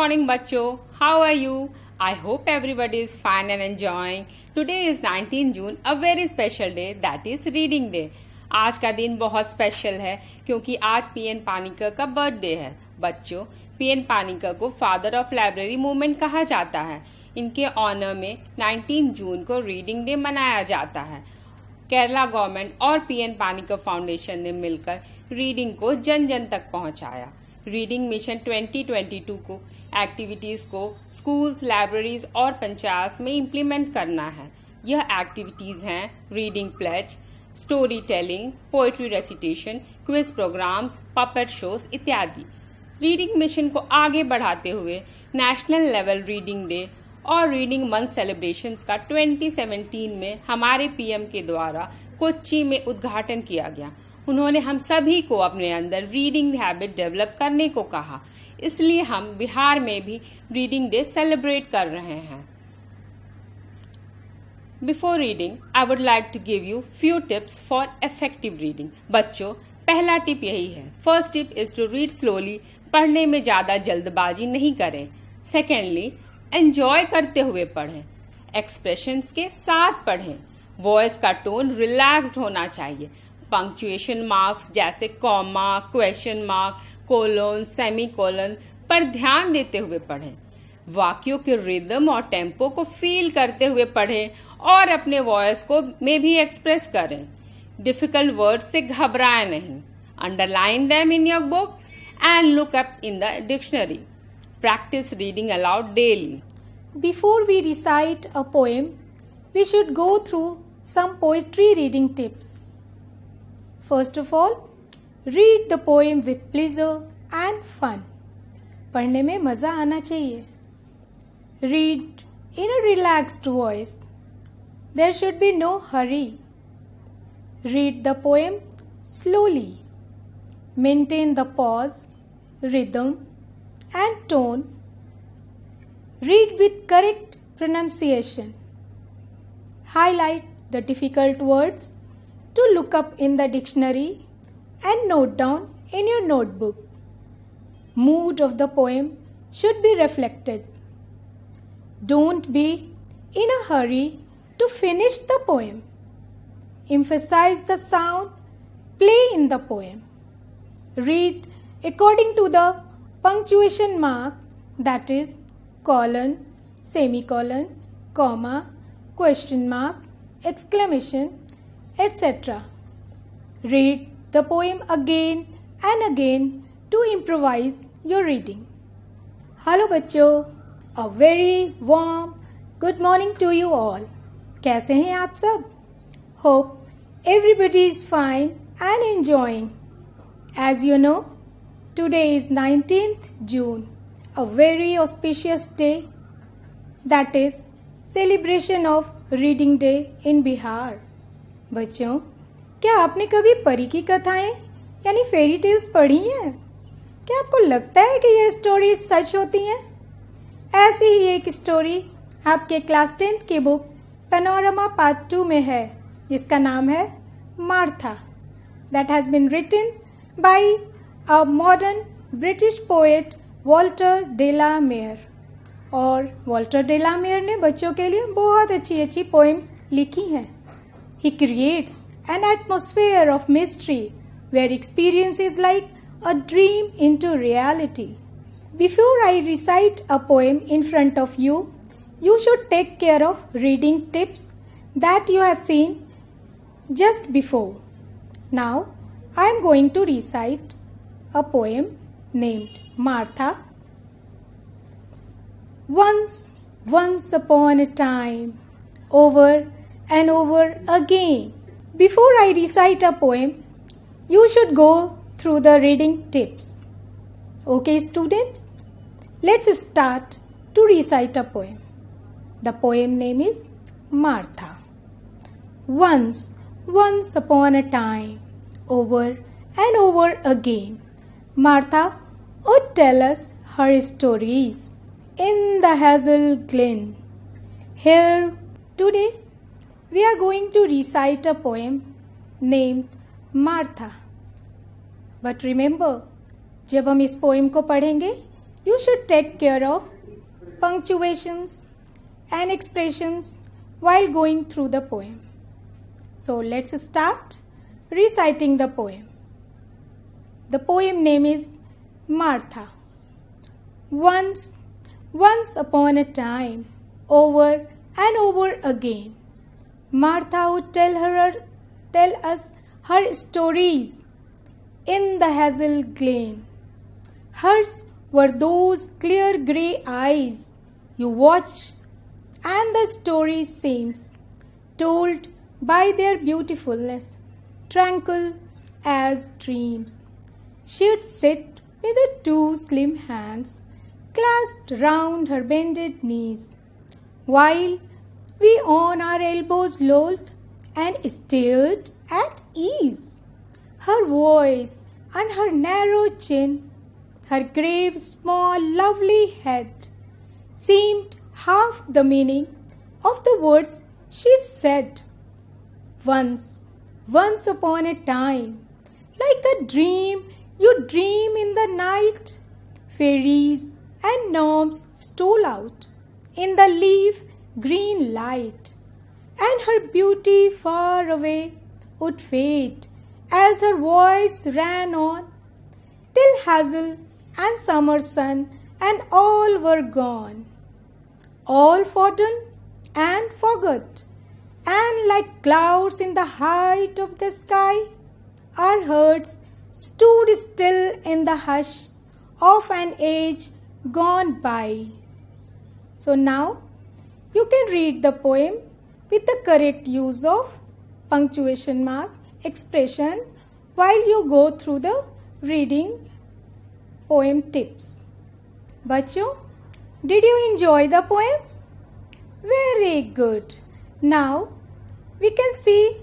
morning, bachcho. How are you? I hope everybody is fine and enjoying. Today is 19 June, a very special day, that is Reading Day. आज का दिन बहुत special है क्योंकि आज PN Panicker का birthday है। बच्चों, पीएन पानिकर को फादर ऑफ लाइब्रेरी मूवमेंट कहा जाता है। इनके ऑनर में 19 जून को रीडिंग डे मनाया जाता है। केरला गवर्नमेंट और पीएन पानिकर फाउंडेशन ने मिलकर रीडिंग को जन जन तक पहुंचाया। रीडिंग मिशन 2022 को एक्टिविटीज को स्कूल्स, लाइब्रेरीज और पंचायत में इम्प्लीमेंट करना है। यह एक्टिविटीज हैं reading plays, story telling, poetry recitation, quiz programmes, puppet shows इत्यादि। रीडिंग मिशन को आगे बढ़ाते हुए नेशनल लेवल रीडिंग डे और रीडिंग मंथ सेलिब्रेशंस का 2017 में हमारे पीएम के द्वारा कोच्चि में उद्घाटन किया गया। उन्होंने हम सभी को अपने अंदर रीडिंग हैबिट डेवलप करने को कहा, इसलिए हम बिहार में भी रीडिंग डे सेलिब्रेट कर रहे हैं। Before reading I would like to give you few tips for effective reading. बच्चों, पहला टिप यही है। First tip is to read slowly. पढ़ने में ज्यादा जल्दबाजी नहीं करें। सेकेंडली, एंजॉय करते हुए पढ़ें। एक्सप्रेशंस के साथ पढ़ें। वॉइस का टोन रिलैक्स्ड होना चाहिए। पंक्चुएशन मार्क्स जैसे comma, question mark, colon, semicolon पर ध्यान देते हुए पढ़ें। वाक्यों के रिदम और टेम्पो को फील करते हुए पढ़ें और अपने वॉइस को में भी एक्सप्रेस करें। डिफिकल्ट वर्ड्स से घबराएं नहीं। Underline them in your books and look up in the dictionary. Practice reading aloud daily. Before we recite a poem, we should go through some poetry reading tips. First of all, read the poem with pleasure and fun. पढ़ने में मज़ा आना चाहिए. Read in a relaxed voice. There should be no hurry. Read the poem slowly. Maintain the pause, rhythm, and tone. Read with correct pronunciation. Highlight the difficult words to look up in the dictionary and note down in your notebook. Mood of the poem should be reflected. Don't be in a hurry to finish the poem. Emphasize the sound, play in the poem. Read according to the punctuation mark, that is colon, semicolon, comma, question mark, exclamation, etc. Read the poem again and again to improvise your reading. Hello बच्चों, a very warm good morning to you all. कैसे हैं आप सब? Hope everybody is fine and enjoying. As you know, today is 19th June, a very auspicious day, that is celebration of Reading Day in Bihar. बच्चों, क्या आपने कभी परी की कथाएं यानी फेरी टेल्स पढ़ी हैं? क्या आपको लगता है कि ये स्टोरी सच होती हैं? ऐसी ही एक स्टोरी आपके क्लास 10th की बुक पैनोरमा पार्ट 2 में है, जिसका नाम है Martha. That has been written by a modern British poet Walter de la Mare. और वॉल्टर डे ला मेयर ने बच्चों के लिए बहुत अच्छी अच्छी पोएम्स लिखी हैं. He creates an atmosphere of mystery where experience is like a dream into reality. Before I recite a poem in front of you, you should take care of reading tips that you have seen just before. Now, I am going to recite a poem named Martha. Once upon a time, over and over again. Before I recite a poem, you should go through the reading tips. Okay, students? Let's start to recite a poem. The poem name is Martha. Once upon a time, over and over again, Martha would tell us her stories in the Hazel Glen. Here today we are going to recite a poem named Martha. But remember, जब हम इस poem को पढ़ेंगे you should take care of punctuations and expressions while going through the poem. So let's start reciting the poem. The poem name is Martha. Once upon a time, over and over again, Martha would tell us her stories in the hazel glen. Hers were those clear grey eyes you watch, and the story seems told by their beautifulness, tranquil as dreams. She'd sit with her two slim hands clasped round her bended knees, while we on our elbows lolled and stared at ease. Her voice and her narrow chin, her grave, small, lovely head, seemed half the meaning of the words she said. Once upon a time, like a dream you dream in the night, fairies and gnomes stole out in the leaf green light, and her beauty far away would fade as her voice ran on, till hazel and summer sun and all were gone, all forgotten and forgot, and like clouds in the height of the sky, our hearts stood still in the hush of an age gone by. So now you can read the poem with the correct use of punctuation mark, expression while you go through the reading poem tips. बच्चों, did you enjoy the poem? Very good. Now we can see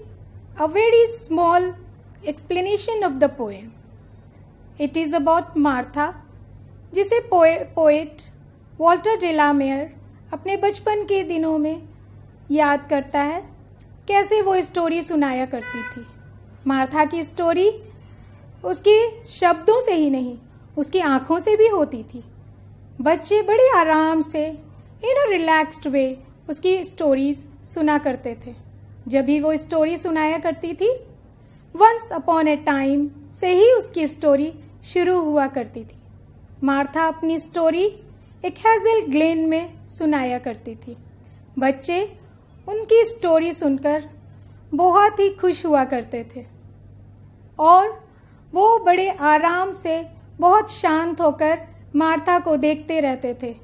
a very small explanation of the poem. It is about Martha, जिसे poet Walter डेलामेयर अपने बचपन के दिनों में याद करता है कैसे वो स्टोरी सुनाया करती थी। मार्था की स्टोरी उसके शब्दों से ही नहीं, उसकी आंखों से भी होती थी। बच्चे बड़े आराम से इन अ रिलैक्स्ड वे उसकी स्टोरीज सुना करते थे। जब भी वो स्टोरी सुनाया करती थी, वंस अपॉन ए टाइम से ही उसकी स्टोरी शुरू हुआ करती थी। मार्था अपनी स्टोरी एक हेज़ल ग्लेन में सुनाया करती थी। बच्चे उनकी स्टोरी सुनकर बहुत ही खुश हुआ करते थे और वो बड़े आराम से बहुत शांत होकर मार्था को देखते रहते थे।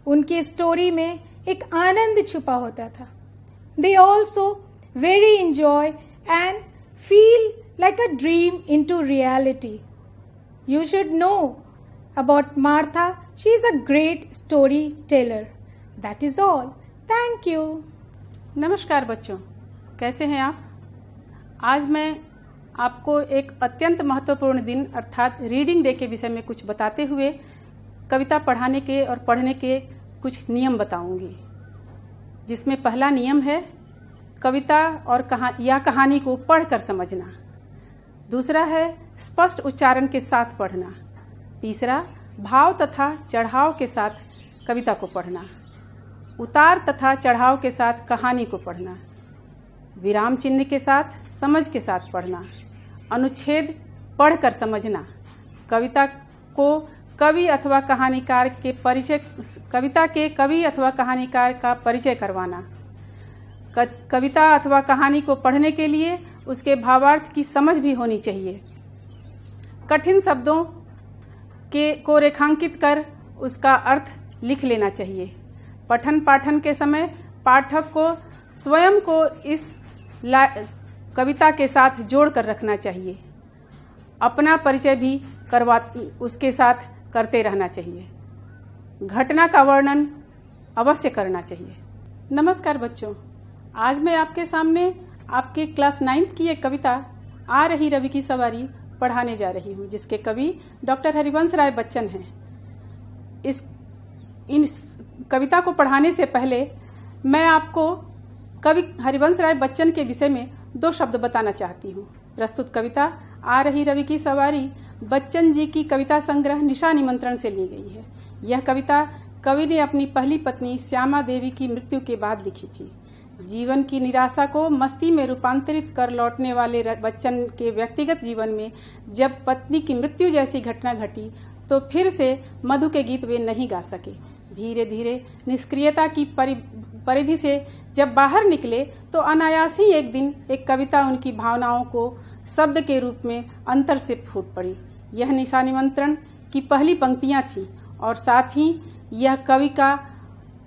उनकी स्टोरी में एक आनंद छुपा होता था। They also very enjoy and feel like a dream into reality. You should know about Martha. She is a great storyteller. That is all. Thank you. नमस्कार बच्चों, कैसे हैं आप? आज मैं आपको एक अत्यंत महत्वपूर्ण दिन अर्थात रीडिंग डे के विषय में कुछ बताते हुए कविता पढ़ाने के और पढ़ने के कुछ नियम बताऊंगी, जिसमें पहला नियम है कविता और कहानी को पढ़कर समझना। दूसरा है स्पष्ट उच्चारण के साथ पढ़ना। तीसरा भाव तथा चढ़ाव के साथ कविता को पढ़ना। उतार तथा चढ़ाव के साथ कहानी को पढ़ना। विराम चिन्ह के साथ समझ के साथ पढ़ना। अनुच्छेद पढ़कर समझना। कविता को कवि अथवा कहानीकार के परिचय कविता के कवि अथवा कहानीकार का परिचय करवाना। कविता अथवा कहानी को पढ़ने के लिए उसके भावार्थ की समझ भी होनी चाहिए। कठिन शब्दों को रेखांकित कर उसका अर्थ लिख लेना चाहिए। पठन पाठन के समय पाठक को स्वयं को इस कविता के साथ जोड़ कर रखना चाहिए। अपना परिचय भी उसके साथ करते रहना चाहिए। घटना का वर्णन अवश्य करना चाहिए। नमस्कार बच्चों, आज मैं आपके सामने आपके क्लास 9th की एक कविता आ रही रवि की सवारी पढ़ाने जा रही हूँ, जिसके कवि डॉक्टर हरिवंश राय बच्चन हैं। इन कविता को पढ़ाने से पहले मैं आपको कवि हरिवंश राय बच्चन के विषय में 2 शब्द बताना चाहती हूँ। प्रस्तुत कविता आ रही रवि की सवारी बच्चन जी की कविता संग्रह निशा निमंत्रण से ली गई है। यह कविता कवि ने अपनी पहली पत्नी श्यामा देवी की मृत्यु के बाद लिखी थी। जीवन की निराशा को मस्ती में रूपांतरित कर लौटने वाले बच्चन के व्यक्तिगत जीवन में जब पत्नी की मृत्यु जैसी घटना घटी तो फिर से मधु के गीत वे नहीं गा सके। धीरे धीरे निष्क्रियता की परिधि से जब बाहर निकले तो अनायास ही एक दिन एक कविता उनकी भावनाओं को शब्द के रूप में अंतर से फूट पड़ी। यह निशा निमंत्रण की पहली पंक्तियां थी और साथ ही यह कवि का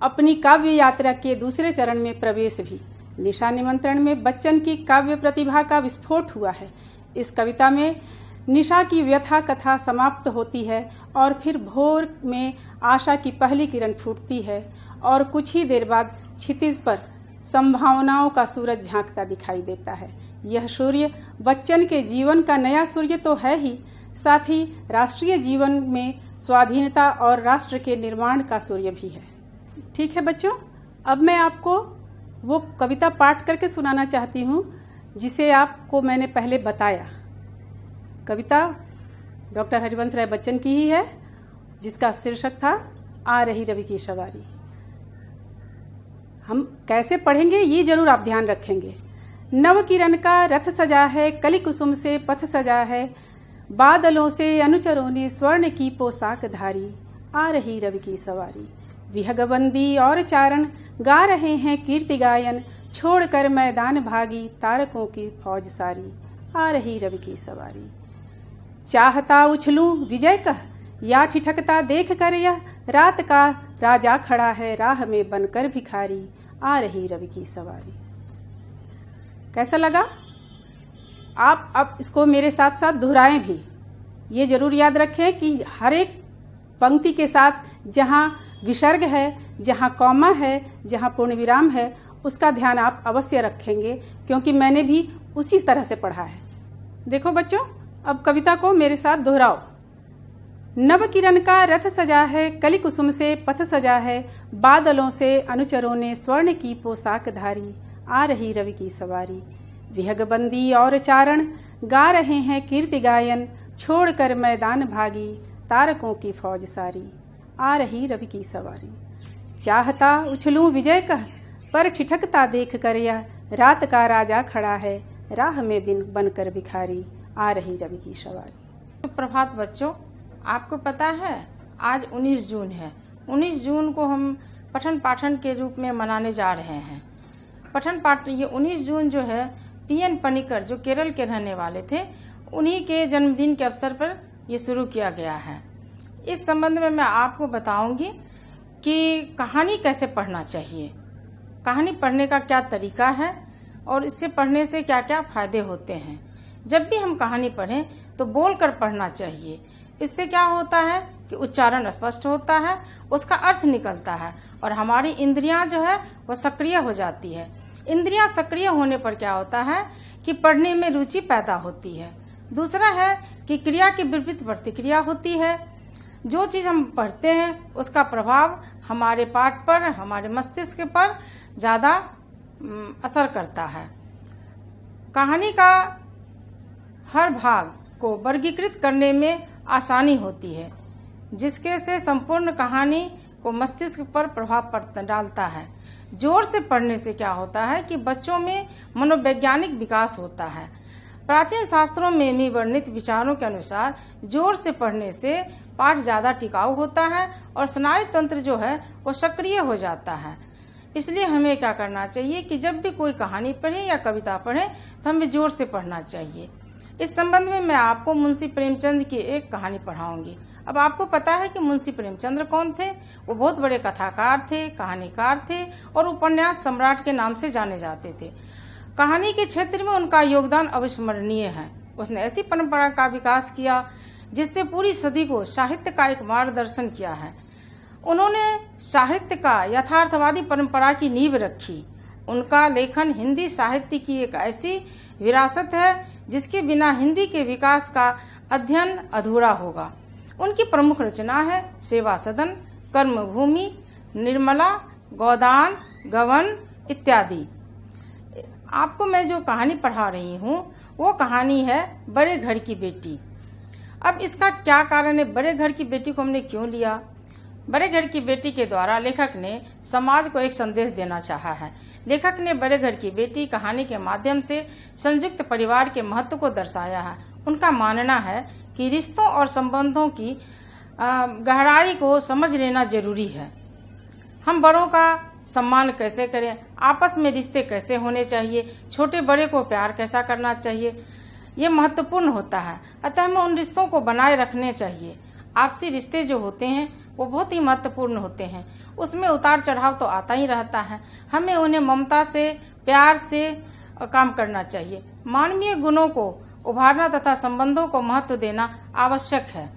अपनी काव्य यात्रा के दूसरे चरण में प्रवेश भी। निशा निमंत्रण में बच्चन की काव्य प्रतिभा का विस्फोट हुआ है। इस कविता में निशा की व्यथा कथा समाप्त होती है और फिर भोर में आशा की पहली किरण फूटती है और कुछ ही देर बाद क्षितिज पर संभावनाओं का सूरज झांकता दिखाई देता है। यह सूर्य बच्चन के जीवन का नया सूर्य तो है ही, साथ ही राष्ट्रीय जीवन में स्वाधीनता और राष्ट्र के निर्माण का सूर्य भी है। ठीक है बच्चों, अब मैं आपको वो कविता पाठ करके सुनाना चाहती हूँ जिसे आपको मैंने पहले बताया। कविता डॉक्टर हरिवंश राय बच्चन की ही है, जिसका शीर्षक था आ रही रवि की सवारी। हम कैसे पढ़ेंगे ये जरूर आप ध्यान रखेंगे। नव किरण का रथ सजा है, कली कुसुम से पथ सजा है, बादलों से अनुचरों ने स्वर्ण की पोशाक धारी, आ रही रवि की सवारी। विहगबंदी और चारण गा रहे हैं कीर्ति गायन, छोड़कर मैदान भागी तारकों की फौज सारी, आ रही रवि की सवारी। चाहता उछलूं विजय कह या ठिठकता देख कर यह, रात का राजा खड़ा है राह में बनकर भिखारी, आ रही रवि की सवारी। कैसा लगा? आप अब इसको मेरे साथ साथ दोहराएं भी। ये जरूर याद रखें कि हर एक पंक्ति के साथ जहाँ विसर्ग है, जहाँ कॉमा है, जहाँ पूर्ण विराम है, उसका ध्यान आप अवश्य रखेंगे, क्योंकि मैंने भी उसी तरह से पढ़ा है। देखो बच्चों, अब कविता को मेरे साथ दोहराओ। नव किरण का रथ सजा है, कली कुसुम से पथ सजा है, बादलों से अनुचरों ने स्वर्ण की पोशाक धारी, आ रही रवि की सवारी। विहगबंदी और चारण गा रहे हैं कीर्ति गायन, छोड़कर मैदान भागी तारकों की फौज सारी, आ रही रवि की सवारी। चाहता उछलूं विजय कह पर ठिठकता देख कर यह, रात का राजा खड़ा है राह में बिन बनकर भिखारी, आ रही रवि की सवारी। सुप्रभात बच्चों, आपको पता है आज 19 जून है। 19 जून को हम पठन पाठन के रूप में मनाने जा रहे हैं। पठन पाठन ये 19 जून जो है पीएन पनिकर जो केरल के रहने वाले थे, उन्हीं के जन्मदिन के अवसर पर ये शुरू किया गया है। इस संबंध में मैं आपको बताऊंगी कि कहानी कैसे पढ़ना चाहिए, कहानी पढ़ने का क्या तरीका है और इससे पढ़ने से क्या क्या फायदे होते हैं। जब भी हम कहानी पढ़ें तो बोलकर पढ़ना चाहिए। इससे क्या होता है कि उच्चारण स्पष्ट होता है, उसका अर्थ निकलता है और हमारी इंद्रियां जो है वो सक्रिय हो जाती है। इंद्रियां सक्रिय होने पर क्या होता है कि पढ़ने में रुचि पैदा होती है। दूसरा है कि क्रिया की विपरीत प्रतिक्रिया होती है। जो चीज हम पढ़ते हैं उसका प्रभाव हमारे पाठ पर, हमारे मस्तिष्क पर ज्यादा असर करता है। कहानी का हर भाग को वर्गीकृत करने में आसानी होती है, जिसके से संपूर्ण कहानी को मस्तिष्क पर प्रभाव डालता है। जोर से पढ़ने से क्या होता है कि बच्चों में मनोवैज्ञानिक विकास होता है। प्राचीन शास्त्रों में भी वर्णित विचारों के अनुसार जोर से पढ़ने से पाठ ज्यादा टिकाऊ होता है और स्नायु तंत्र जो है वो सक्रिय हो जाता है। इसलिए हमें क्या करना चाहिए कि जब भी कोई कहानी पढ़े या कविता पढ़े तो हमें जोर से पढ़ना चाहिए। इस संबंध में मैं आपको मुंशी प्रेमचंद की एक कहानी पढ़ाऊंगी। अब आपको पता है कि मुंशी प्रेमचंद कौन थे। वो बहुत बड़े कथाकार थे, कहानीकार थे और उपन्यास सम्राट के नाम से जाने जाते थे। कहानी के क्षेत्र में उनका योगदान अविस्मरणीय है। उसने ऐसी परंपरा का विकास किया जिससे पूरी सदी को साहित्य का एक मार्गदर्शन किया है। उन्होंने साहित्य का यथार्थवादी परंपरा की नींव रखी। उनका लेखन हिंदी साहित्य की एक ऐसी विरासत है जिसके बिना हिंदी के विकास का अध्ययन अधूरा होगा। उनकी प्रमुख रचना है सेवा सदन, कर्मभूमि, निर्मला, गोदान, गवन इत्यादि। आपको मैं जो कहानी पढ़ा रही हूँ वो कहानी है बड़े घर की बेटी। अब इसका क्या कारण है, बड़े घर की बेटी को हमने क्यों लिया? बड़े घर की बेटी के द्वारा लेखक ने समाज को एक संदेश देना चाहा है। लेखक ने बड़े घर की बेटी कहानी के माध्यम से संयुक्त परिवार के महत्व को दर्शाया है। उनका मानना है कि रिश्तों और संबंधों की गहराई को समझ लेना जरूरी है। हम बड़ों का सम्मान कैसे करें, आपस में रिश्ते कैसे होने चाहिए, छोटे बड़े को प्यार कैसा करना चाहिए, ये महत्वपूर्ण होता है। अतः हमें उन रिश्तों को बनाए रखने चाहिए। आपसी रिश्ते जो होते हैं वो बहुत ही महत्वपूर्ण होते हैं। उसमें उतार चढ़ाव तो आता ही रहता है। हमें उन्हें ममता से, प्यार से काम करना चाहिए। मानवीय गुणों को उभारना तथा संबंधों को महत्व देना आवश्यक है।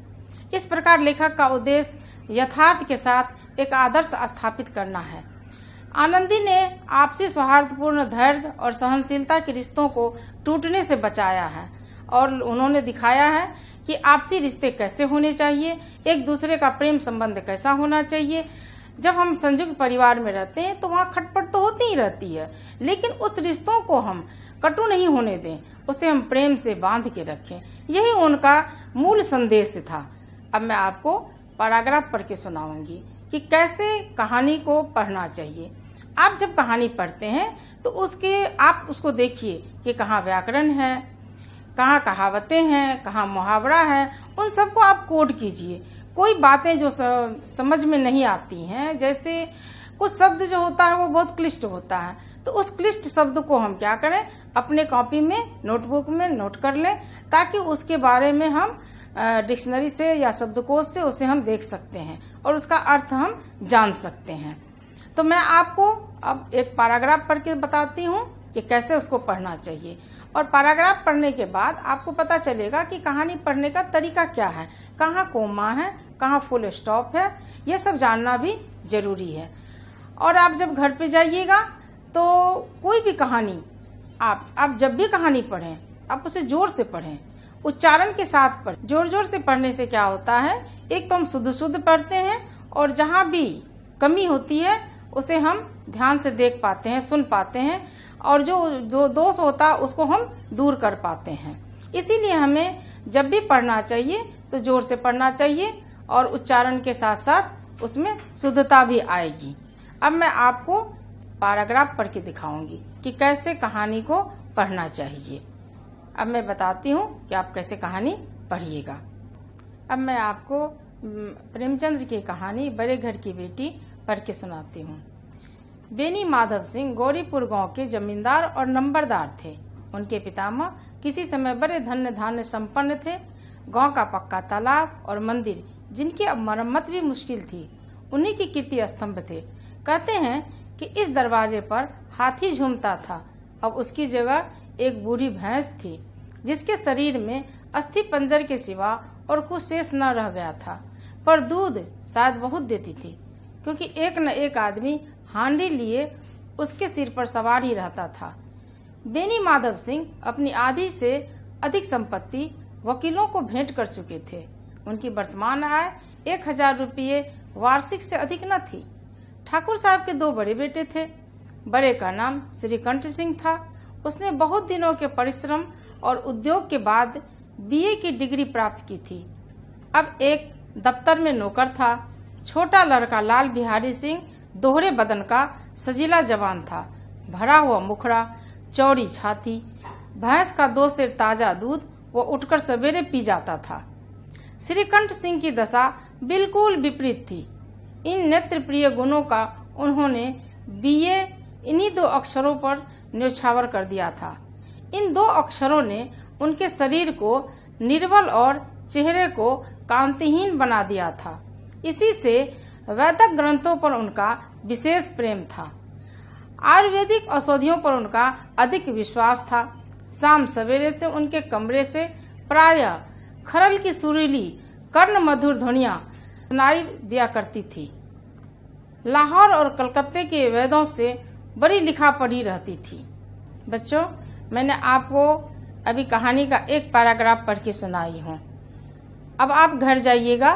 इस प्रकार लेखक का उद्देश्य यथार्थ के साथ एक आदर्श स्थापित करना है। आनंदी ने आपसी सौहार्दपूर्ण धैर्य और सहनशीलता के रिश्तों को टूटने से बचाया है और उन्होंने दिखाया है कि आपसी रिश्ते कैसे होने चाहिए, एक दूसरे का प्रेम संबंध कैसा होना चाहिए। जब हम संयुक्त परिवार में रहते हैं तो वहाँ खटपट तो होती ही रहती है, लेकिन उस रिश्तों को हम कटु नहीं होने दें, उसे हम प्रेम से बांध के रखें। यही उनका मूल संदेश था। अब मैं आपको पैराग्राफ पढ़ के सुनाऊंगी कि कैसे कहानी को पढ़ना चाहिए। आप जब कहानी पढ़ते हैं तो आप उसको देखिए कि कहाँ व्याकरण है, कहाँ कहावतें हैं, कहाँ मुहावरा है, उन सबको आप कोड कीजिए। कोई बातें जो समझ में नहीं आती हैं, जैसे कुछ शब्द जो होता है वो बहुत क्लिष्ट होता है, तो उस क्लिष्ट शब्द को हम क्या करें, अपने कॉपी में, नोटबुक में नोट कर लें, ताकि उसके बारे में हम डिक्शनरी से या शब्दकोश से उसे हम देख सकते हैं और उसका अर्थ हम जान सकते हैं। तो मैं आपको अब एक पैराग्राफ पढ़ के बताती हूँ कि कैसे उसको पढ़ना चाहिए, और पैराग्राफ पढ़ने के बाद आपको पता चलेगा कि कहानी पढ़ने का तरीका क्या है, कहाँ कोमा है, कहाँ फुल स्टॉप है, ये सब जानना भी जरूरी है। और आप जब घर पे जाइएगा तो कोई भी कहानी आप जब भी कहानी पढ़ें आप उसे जोर से पढ़ें, उच्चारण के साथ पढ़ें। जोर जोर से पढ़ने से क्या होता है, एक तो हम शुद्ध शुद्ध पढ़ते हैं और जहाँ भी कमी होती है उसे हम ध्यान से देख पाते हैं, सुन पाते हैं, और जो दोष होता है उसको हम दूर कर पाते हैं। इसीलिए हमें जब भी पढ़ना चाहिए तो जोर से पढ़ना चाहिए और उच्चारण के साथ साथ उसमें शुद्धता भी आएगी। अब मैं आपको पैराग्राफ पढ़ के दिखाऊंगी कि कैसे कहानी को पढ़ना चाहिए। अब मैं बताती हूँ कि आप कैसे कहानी पढ़िएगा। अब मैं आपको प्रेमचंद्र की कहानी बड़े घर की बेटी पढ़ के सुनाती हूँ। बेनी माधव सिंह गौरीपुर गांव के जमींदार और नंबरदार थे। उनके पितामह किसी समय बड़े धन्य धान्य संपन्न थे। गांव का पक्का तालाब और मंदिर, जिनकी अब मरम्मत भी मुश्किल थी, उन्हीं की कीर्ति स्तंभ थे। कहते हैं कि इस दरवाजे पर हाथी झूमता था। अब उसकी जगह एक बूढ़ी भैंस थी, जिसके शरीर में अस्थि पंजर के सिवा और कुछ शेष न रह गया था, पर दूध शायद बहुत देती थी, क्योंकि एक न एक आदमी हांडी लिए उसके सिर पर सवार ही रहता था। बेनी माधव सिंह अपनी आधी से अधिक संपत्ति वकीलों को भेंट कर चुके थे। उनकी वर्तमान आय 1000 रुपये वार्षिक से अधिक न थी। ठाकुर साहब के 2 बड़े बेटे थे। बड़े का नाम श्रीकंठ सिंह था। उसने बहुत दिनों के परिश्रम और उद्योग के बाद बीए की डिग्री प्राप्त की थी। अब एक दफ्तर में नौकर था। छोटा लड़का लाल बिहारी सिंह दोहरे बदन का सजीला जवान था। भरा हुआ मुखड़ा, चौड़ी छाती, भैंस का 2 सेर ताजा दूध वो उठकर सवेरे पी जाता था। श्रीकंठ सिंह की दशा बिल्कुल विपरीत थी। इन नेत्र प्रिय गुणों का उन्होंने बीए इन्हीं 2 अक्षरों पर न्यौछावर कर दिया था। इन 2 अक्षरों ने उनके शरीर को निर्बल और चेहरे को कांतिहीन बना दिया था। इसी से वैदिक ग्रंथों पर उनका विशेष प्रेम था। आयुर्वेदिक औषधियों पर उनका अधिक विश्वास था। शाम सवेरे से उनके कमरे से प्रायः खरल की सुरीली कर्ण मधुर ध्वनियां सुनाई दिया करती थी। लाहौर और कलकत्ते के वेदों से बड़ी लिखा पढ़ी रहती थी। बच्चों, मैंने आपको अभी कहानी का एक पैराग्राफ पढ़ के सुनाई हूँ। अब आप घर जाइएगा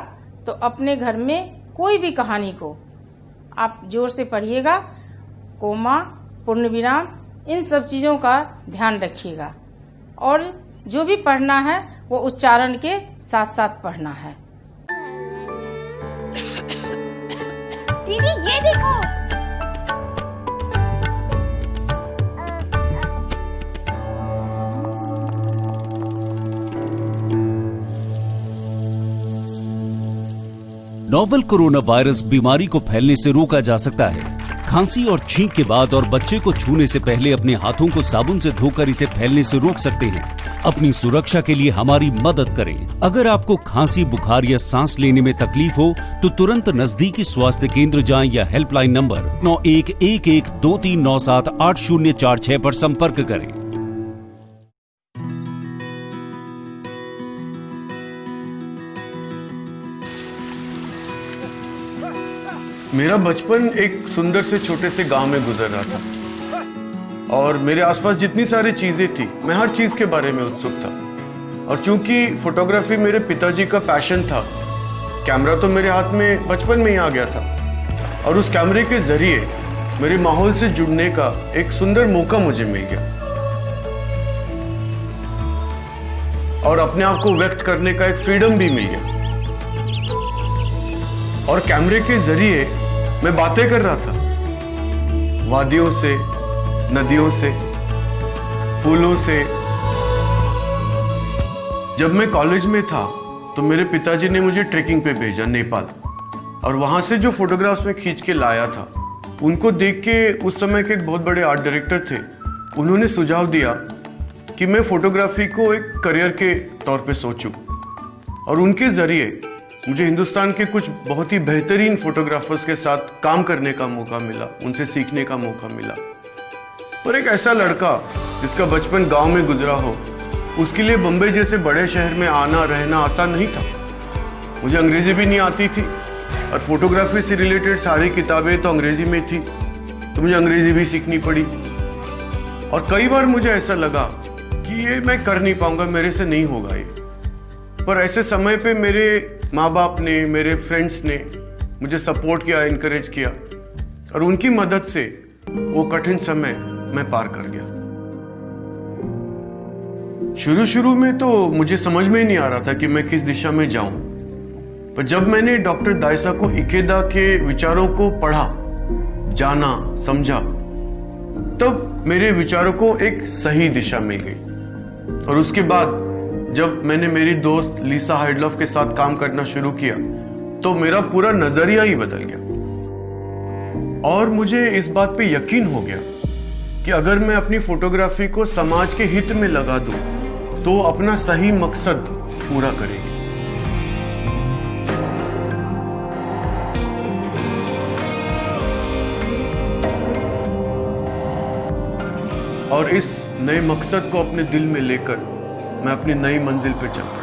तो अपने घर में कोई भी कहानी को आप जोर से पढ़िएगा। कोमा, पूर्ण विराम, इन सब चीज़ों का ध्यान रखिएगा, और जो भी पढ़ना है वो उच्चारण के साथ साथ पढ़ना है। दीदी ये देखो। नोवेल कोरोना वायरस बीमारी को फैलने से रोका जा सकता है। खांसी और छींक के बाद और बच्चे को छूने से पहले अपने हाथों को साबुन से धोकर इसे फैलने से रोक सकते हैं। अपनी सुरक्षा के लिए हमारी मदद करें। अगर आपको खांसी, बुखार या सांस लेने में तकलीफ हो तो तुरंत नजदीकी स्वास्थ्य केंद्र जाएं या हेल्पलाइन नंबर 911123978046 पर संपर्क करें। मेरा बचपन एक सुंदर से छोटे से गांव में गुजर रहा था और मेरे आसपास जितनी सारी चीजें थी, मैं हर चीज के बारे में उत्सुक था। और चूंकि फोटोग्राफी मेरे पिताजी का पैशन था, कैमरा तो मेरे हाथ में बचपन में ही आ गया था और उस कैमरे के जरिए मेरे माहौल से जुड़ने का एक सुंदर मौका मुझे मिल गया और अपने आप को व्यक्त करने का एक फ्रीडम भी मिल गया। और कैमरे के जरिए मैं बातें कर रहा था, वादियों से, नदियों से, फूलों से। जब मैं कॉलेज में था तो मेरे पिताजी ने मुझे ट्रेकिंग पे भेजा नेपाल, और वहां से जो फोटोग्राफ्स में खींच के लाया था, उनको देख के उस समय के एक बहुत बड़े आर्ट डायरेक्टर थे, उन्होंने सुझाव दिया कि मैं फोटोग्राफी को एक करियर के तौर पे सोचूं। और उनके जरिए मुझे हिंदुस्तान के कुछ बहुत ही बेहतरीन फोटोग्राफर्स के साथ काम करने का मौका मिला, उनसे सीखने का मौका मिला। पर एक ऐसा लड़का जिसका बचपन गांव में गुजरा हो, उसके लिए बम्बई जैसे बड़े शहर में आना रहना आसान नहीं था। मुझे अंग्रेजी भी नहीं आती थी और फोटोग्राफी से रिलेटेड सारी किताबें तो अंग्रेजी में थी, तो मुझे अंग्रेजी भी सीखनी पड़ी। और कई बार मुझे ऐसा लगा कि ये मैं कर नहीं पाऊंगा, मेरे से नहीं होगा ये। पर ऐसे समय पे मेरे माँ बाप ने, मेरे फ्रेंड्स ने मुझे सपोर्ट किया, इनकरेज किया, और उनकी मदद से वो कठिन समय मैं पार कर गया। शुरू में तो मुझे समझ में नहीं आ रहा था कि मैं किस दिशा में जाऊं, पर जब मैंने डॉक्टर दाइसाको इकेदा के विचारों को पढ़ा, जाना, समझा, तब मेरे विचारों को एक सही दिशा मिल गई। और उसके बाद जब मैंने मेरी दोस्त लीसा हाइडलॉफ के साथ काम करना शुरू किया तो मेरा पूरा नजरिया ही बदल गया और मुझे इस बात पे यकीन हो गया कि अगर मैं अपनी फोटोग्राफी को समाज के हित में लगा दूं तो अपना सही मकसद पूरा करेगी। और इस नए मकसद को अपने दिल में लेकर मैं अपनी नई मंजिल पे चल पड़ा।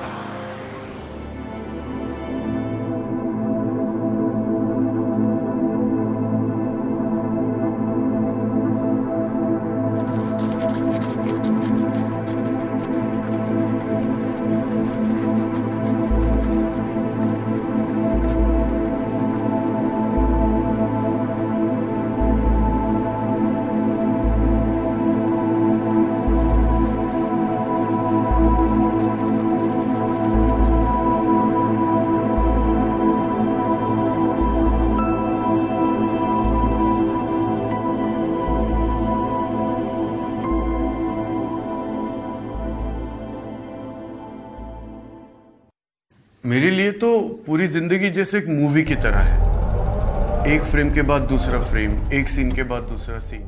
मेरे लिए तो पूरी जिंदगी जैसे एक मूवी की तरह है, एक फ्रेम के बाद दूसरा फ्रेम, एक सीन के बाद दूसरा सीन।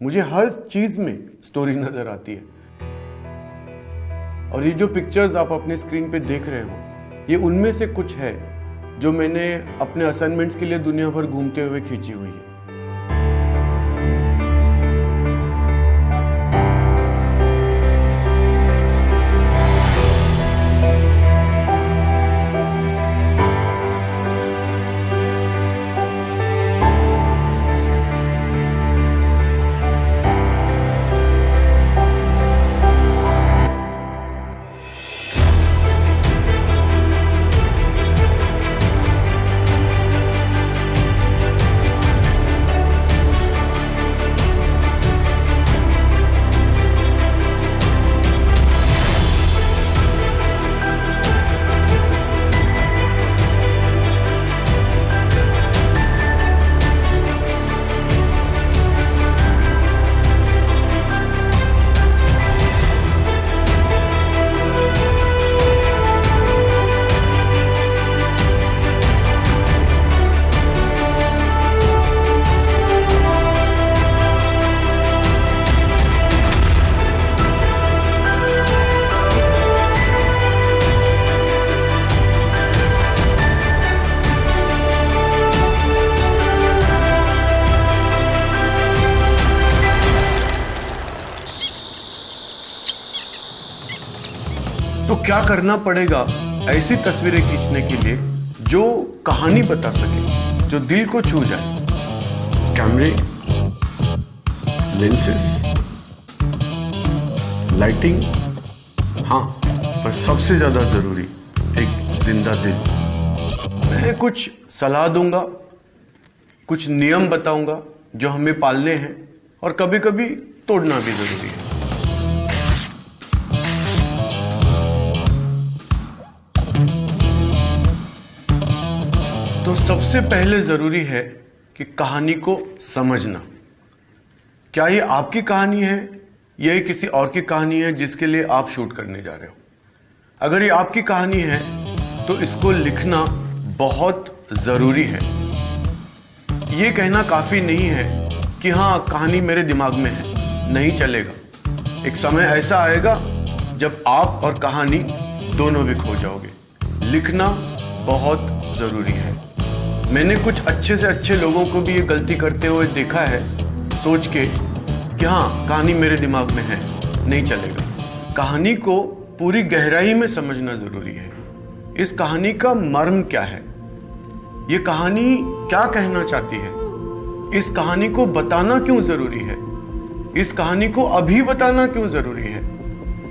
मुझे हर चीज में स्टोरी नजर आती है और ये जो पिक्चर्स आप अपने स्क्रीन पे देख रहे हो, ये उनमें से कुछ है जो मैंने अपने असाइनमेंट्स के लिए दुनिया भर घूमते हुए खींची हुई है। क्या करना पड़ेगा ऐसी तस्वीरें खींचने के लिए जो कहानी बता सके, जो दिल को छू जाए। कैमरे, लेंसेस, लाइटिंग, हाँ, पर सबसे ज्यादा जरूरी एक जिंदा दिल। मैं कुछ सलाह दूंगा, कुछ नियम बताऊंगा जो हमें पालने हैं और कभी कभी तोड़ना भी जरूरी है। तो सबसे पहले जरूरी है कि कहानी को समझना। क्या ये आपकी कहानी है या ये किसी और की कहानी है जिसके लिए आप शूट करने जा रहे हो? अगर ये आपकी कहानी है तो इसको लिखना बहुत जरूरी है। ये कहना काफी नहीं है कि हाँ कहानी मेरे दिमाग में है, नहीं चलेगा। एक समय ऐसा आएगा जब आप और कहानी दोनों भी खो जाओगे। लिखना बहुत जरूरी है। मैंने कुछ अच्छे से अच्छे लोगों को भी ये गलती करते हुए देखा है, सोच के कि हाँ कहानी मेरे दिमाग में है, नहीं चलेगा। कहानी को पूरी गहराई में समझना जरूरी है। इस कहानी का मर्म क्या है, ये कहानी क्या कहना चाहती है, इस कहानी को बताना क्यों जरूरी है, इस कहानी को अभी बताना क्यों जरूरी है,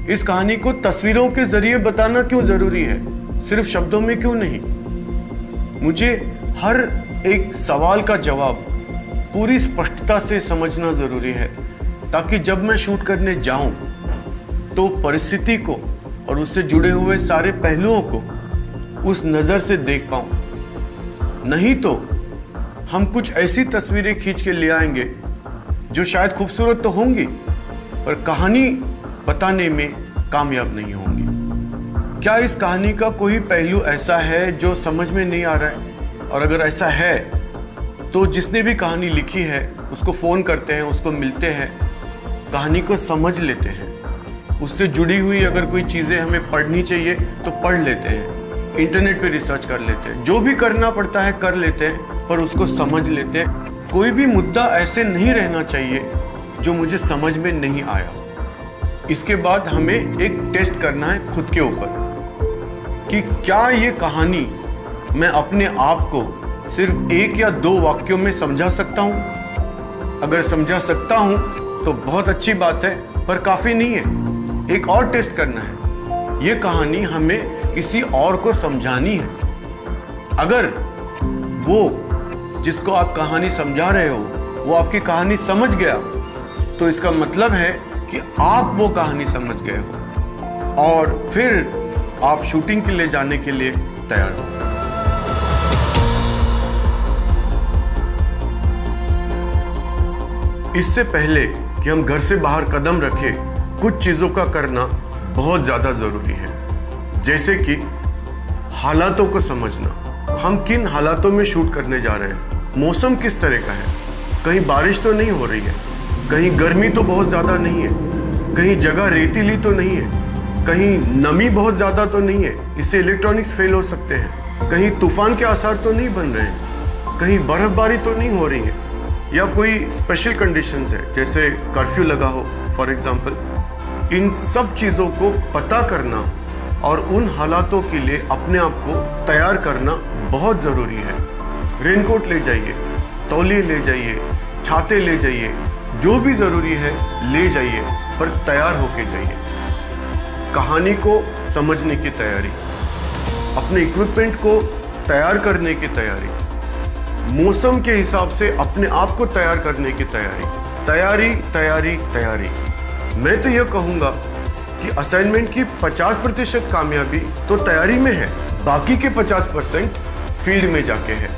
इस कहानी को तस्वीरों के जरिए बताना क्यों जरूरी है, सिर्फ शब्दों में क्यों नहीं। मुझे हर एक सवाल का जवाब पूरी स्पष्टता से समझना जरूरी है, ताकि जब मैं शूट करने जाऊं तो परिस्थिति को और उससे जुड़े हुए सारे पहलुओं को उस नजर से देख पाऊं। नहीं तो हम कुछ ऐसी तस्वीरें खींच के ले आएंगे जो शायद खूबसूरत तो होंगी पर कहानी बताने में कामयाब नहीं होंगी। क्या इस कहानी का कोई पहलू ऐसा है जो समझ में नहीं आ रहा है? और अगर ऐसा है तो जिसने भी कहानी लिखी है उसको फोन करते हैं, उसको मिलते हैं, कहानी को समझ लेते हैं। उससे जुड़ी हुई अगर कोई चीजें हमें पढ़नी चाहिए तो पढ़ लेते हैं, इंटरनेट पे रिसर्च कर लेते हैं, जो भी करना पड़ता है कर लेते हैं, पर उसको समझ लेते हैं। कोई भी मुद्दा ऐसे नहीं रहना चाहिए जो मुझे समझ में नहीं आया। इसके बाद हमें एक टेस्ट करना है खुद के ऊपर कि क्या ये कहानी मैं अपने आप को सिर्फ 1 या 2 वाक्यों में समझा सकता हूं। अगर समझा सकता हूं तो बहुत अच्छी बात है, पर काफी नहीं है। एक और टेस्ट करना है, ये कहानी हमें किसी और को समझानी है। अगर वो जिसको आप कहानी समझा रहे हो वो आपकी कहानी समझ गया तो इसका मतलब है कि आप वो कहानी समझ गए हो और फिर आप शूटिंग के लिए जाने के लिए तैयार हो। इससे पहले कि हम घर से बाहर कदम रखें, कुछ चीजों का करना बहुत ज्यादा जरूरी है। जैसे कि हालातों को समझना। हम किन हालातों में शूट करने जा रहे हैं, मौसम किस तरह का है, कहीं बारिश तो नहीं हो रही है, कहीं गर्मी तो बहुत ज्यादा नहीं है, कहीं जगह रेतीली तो नहीं है, कहीं नमी बहुत ज्यादा तो नहीं है, इससे इलेक्ट्रॉनिक्स फेल हो सकते हैं, कहीं तूफान के आसार तो नहीं बन रहे हैं, कहीं बर्फबारी तो नहीं हो रही है, या कोई स्पेशल कंडीशंस है जैसे कर्फ्यू लगा हो फॉर एग्जांपल। इन सब चीज़ों को पता करना और उन हालातों के लिए अपने आप को तैयार करना बहुत ज़रूरी है। रेनकोट ले जाइए, तौलिए ले जाइए, छाते ले जाइए, जो भी ज़रूरी है ले जाइए, पर तैयार होके जाइए। कहानी को समझने की तैयारी, अपने इक्विपमेंट को तैयार करने की तैयारी, मौसम के हिसाब से अपने आप को तैयार करने की तैयारी, तैयारी तैयारी तैयारी। मैं तो यह कहूँगा कि असाइनमेंट की 50% कामयाबी तो तैयारी में है, बाकी के 50% फील्ड में जाके है।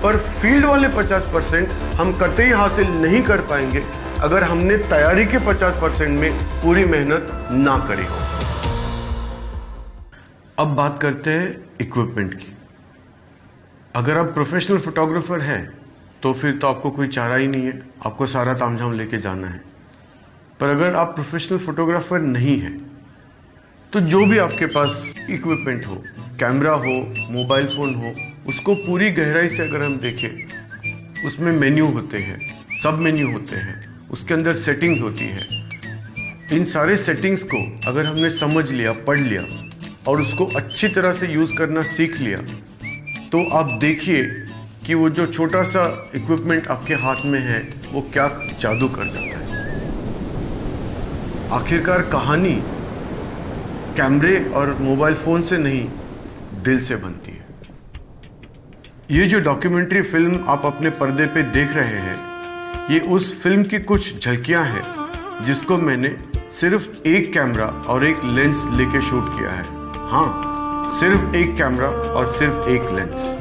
पर फील्ड वाले 50% हम कतई हासिल नहीं कर पाएंगे अगर हमने तैयारी के 50% में पूरी मेहनत ना करी हो। अब बात करते हैं इक्विपमेंट की। अगर आप प्रोफेशनल फोटोग्राफर हैं तो फिर तो आपको कोई चारा ही नहीं है, आपको सारा तामझाम लेके जाना है। पर अगर आप प्रोफेशनल फोटोग्राफर नहीं हैं तो जो भी आपके पास इक्विपमेंट हो, कैमरा हो, मोबाइल फोन हो, उसको पूरी गहराई से अगर हम देखें, उसमें मेन्यू होते हैं, सब मेन्यू होते हैं, उसके अंदर सेटिंग्स होती है। इन सारे सेटिंग्स को अगर हमने समझ लिया, पढ़ लिया और उसको अच्छी तरह से यूज़ करना सीख लिया, तो आप देखिए कि वो जो छोटा सा इक्विपमेंट आपके हाथ में है वो क्या जादू कर जाता है। आखिरकार कहानी कैमरे और मोबाइल फ़ोन से नहीं, दिल से बनती है। ये जो डॉक्यूमेंट्री फिल्म आप अपने पर्दे पे देख रहे हैं, ये उस फिल्म की कुछ झलकियां हैं जिसको मैंने सिर्फ एक कैमरा और एक लेंस लेके शूट किया है। हाँ, सिर्फ एक कैमरा और सिर्फ एक लेंस।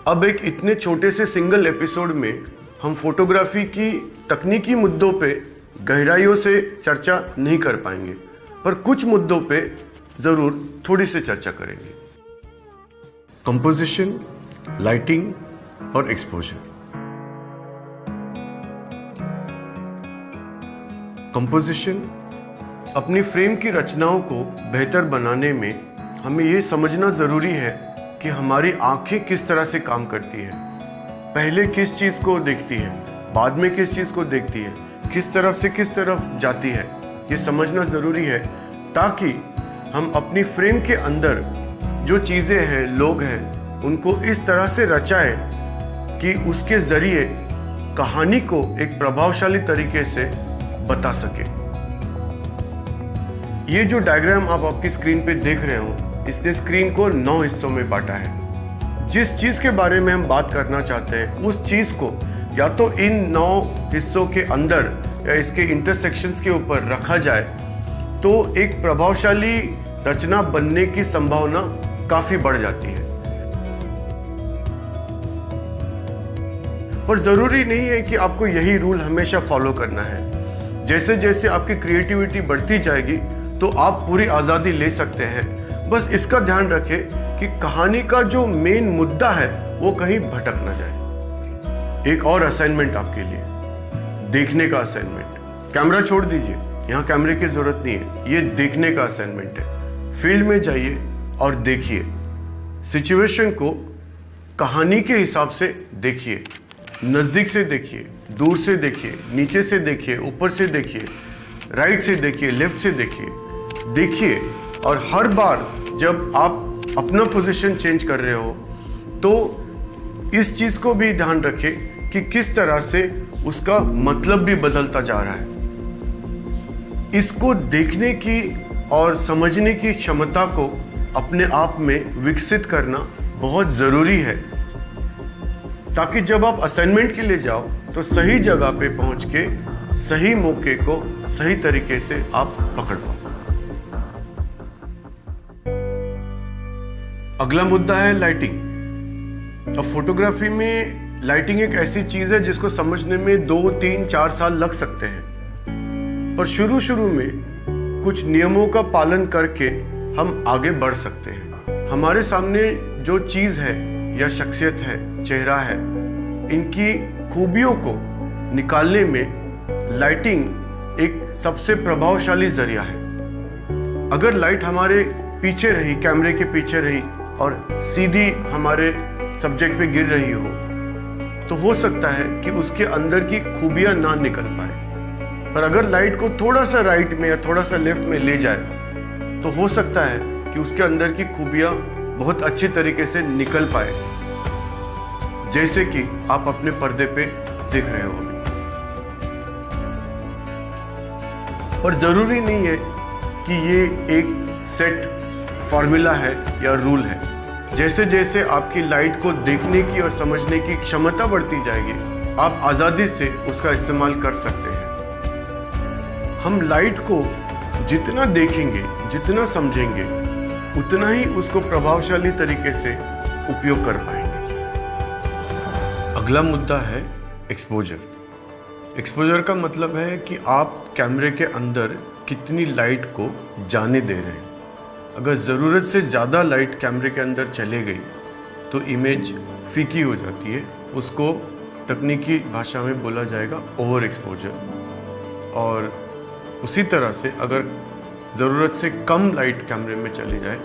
अब एक इतने छोटे से सिंगल एपिसोड में हम फोटोग्राफी की तकनीकी मुद्दों पे गहराइयों से चर्चा नहीं कर पाएंगे, पर कुछ मुद्दों पे जरूर थोड़ी सी चर्चा करेंगे। कंपोजिशन, लाइटिंग और एक्सपोजर। कंपोजिशन, अपनी फ्रेम की रचनाओं को बेहतर बनाने में हमें ये समझना जरूरी है कि हमारी आंखें किस तरह से काम करती है, पहले किस चीज को देखती है, बाद में किस चीज को देखती है, किस तरफ से किस तरफ जाती है, ये समझना जरूरी है ताकि हम अपनी फ्रेम के अंदर जो चीजें हैं, लोग हैं, उनको इस तरह से रचाएं कि उसके जरिए कहानी को एक प्रभावशाली तरीके से बता सके। ये जो डायग्राम आप आपकी स्क्रीन पे देख रहे हो, इसने स्क्रीन को 9 हिस्सों में बांटा है। जिस चीज के बारे में हम बात करना चाहते हैं, उस चीज को या तो इन 9 हिस्सों के अंदर या इसके इंटरसेक्शंस के ऊपर रखा जाए तो एक प्रभावशाली रचना बनने की संभावना काफी बढ़ जाती है। पर जरूरी नहीं है कि आपको यही रूल हमेशा फॉलो करना है। जैसे जैसे आपकी क्रिएटिविटी बढ़ती जाएगी तो आप पूरी आजादी ले सकते हैं। बस इसका ध्यान रखें कि कहानी का जो मेन मुद्दा है वो कहीं भटक ना जाए। एक और असाइनमेंट आपके लिए, देखने का असाइनमेंट। कैमरा छोड़ दीजिए, यहाँ कैमरे की जरूरत नहीं है, ये देखने का असाइनमेंट है। फील्ड में जाइए और देखिए, सिचुएशन को कहानी के हिसाब से देखिए, नजदीक से देखिए, दूर से देखिए, नीचे से देखिए, ऊपर से देखिए, राइट से देखिए, लेफ्ट से देखिए। और हर बार जब आप अपना पोजीशन चेंज कर रहे हो तो इस चीज को भी ध्यान रखें कि किस तरह से उसका मतलब भी बदलता जा रहा है। इसको देखने की और समझने की क्षमता को अपने आप में विकसित करना बहुत जरूरी है, ताकि जब आप असाइनमेंट के लिए जाओ तो सही जगह पे पहुंच के सही मौके को सही तरीके से आप पकड़ पाओ। अगला मुद्दा है लाइटिंग। अब फोटोग्राफी में लाइटिंग एक ऐसी चीज है जिसको समझने में 2, 3, 4 साल लग सकते हैं, पर शुरू में कुछ नियमों का पालन करके हम आगे बढ़ सकते हैं। हमारे सामने जो चीज है या शख्सियत है, चेहरा है, इनकी खूबियों को निकालने में लाइटिंग एक सबसे प्रभावशाली जरिया है। अगर लाइट हमारे पीछे रही, कैमरे के पीछे रही और सीधी हमारे सब्जेक्ट पे गिर रही हो तो हो सकता है कि उसके अंदर की खूबियां ना निकल पाए। पर अगर लाइट को थोड़ा सा राइट में या थोड़ा सा लेफ्ट में ले जाए तो हो सकता है कि उसके अंदर की खूबियां बहुत अच्छे तरीके से निकल पाए, जैसे कि आप अपने पर्दे पे देख रहे हो अभी। पर जरूरी नहीं है कि ये एक सेट फॉर्मूला है या रूल है। जैसे जैसे आपकी लाइट को देखने की और समझने की क्षमता बढ़ती जाएगी, आप आज़ादी से उसका इस्तेमाल कर सकते हैं। हम लाइट को जितना देखेंगे, जितना समझेंगे, उतना ही उसको प्रभावशाली तरीके से उपयोग कर पाएंगे। अगला मुद्दा है एक्सपोजर। एक्सपोजर का मतलब है कि आप कैमरे के अंदर कितनी लाइट को जाने दे रहे हैं। अगर ज़रूरत से ज़्यादा लाइट कैमरे के अंदर चले गई तो इमेज फीकी हो जाती है। उसको तकनीकी भाषा में बोला जाएगा ओवर एक्सपोजर। और उसी तरह से अगर ज़रूरत से कम लाइट कैमरे में चली जाए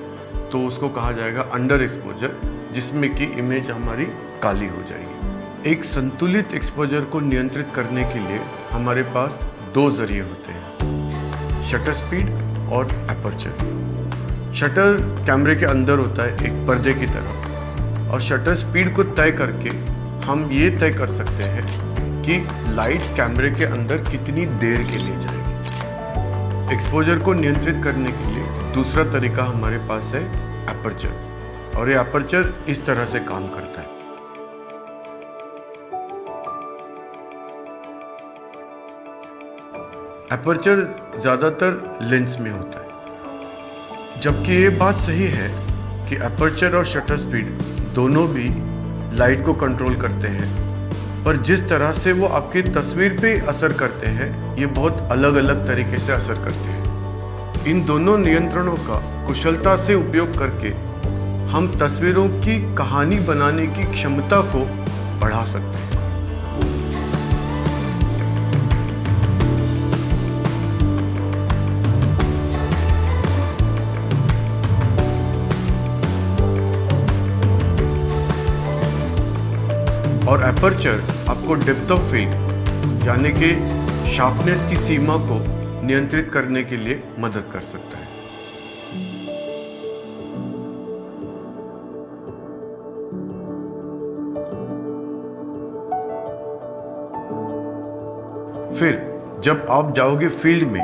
तो उसको कहा जाएगा अंडर एक्सपोजर, जिसमें कि इमेज हमारी काली हो जाएगी। एक संतुलित एक्सपोजर को नियंत्रित करने के लिए हमारे पास दो जरिए होते हैं, शटर स्पीड और एपर्चर। शटर कैमरे के अंदर होता है एक पर्दे की तरह, और शटर स्पीड को तय करके हम ये तय कर सकते हैं कि लाइट कैमरे के अंदर कितनी देर के लिए जाएगी। एक्सपोजर को नियंत्रित करने के लिए दूसरा तरीका हमारे पास है एपर्चर, और ये एपर्चर इस तरह से काम करता है। एपर्चर ज़्यादातर लेंस में होता है, जबकि ये बात सही है कि एपर्चर और शटर स्पीड दोनों भी लाइट को कंट्रोल करते हैं, पर जिस तरह से वो आपकी तस्वीर पे असर करते हैं ये बहुत अलग अलग तरीके से असर करते हैं। इन दोनों नियंत्रणों का कुशलता से उपयोग करके हम तस्वीरों की कहानी बनाने की क्षमता को बढ़ा सकते हैं। और एपर्चर आपको डेप्थ ऑफ फील्ड यानी कि शार्पनेस की सीमा को नियंत्रित करने के लिए मदद कर सकता है। फिर जब आप जाओगे फील्ड में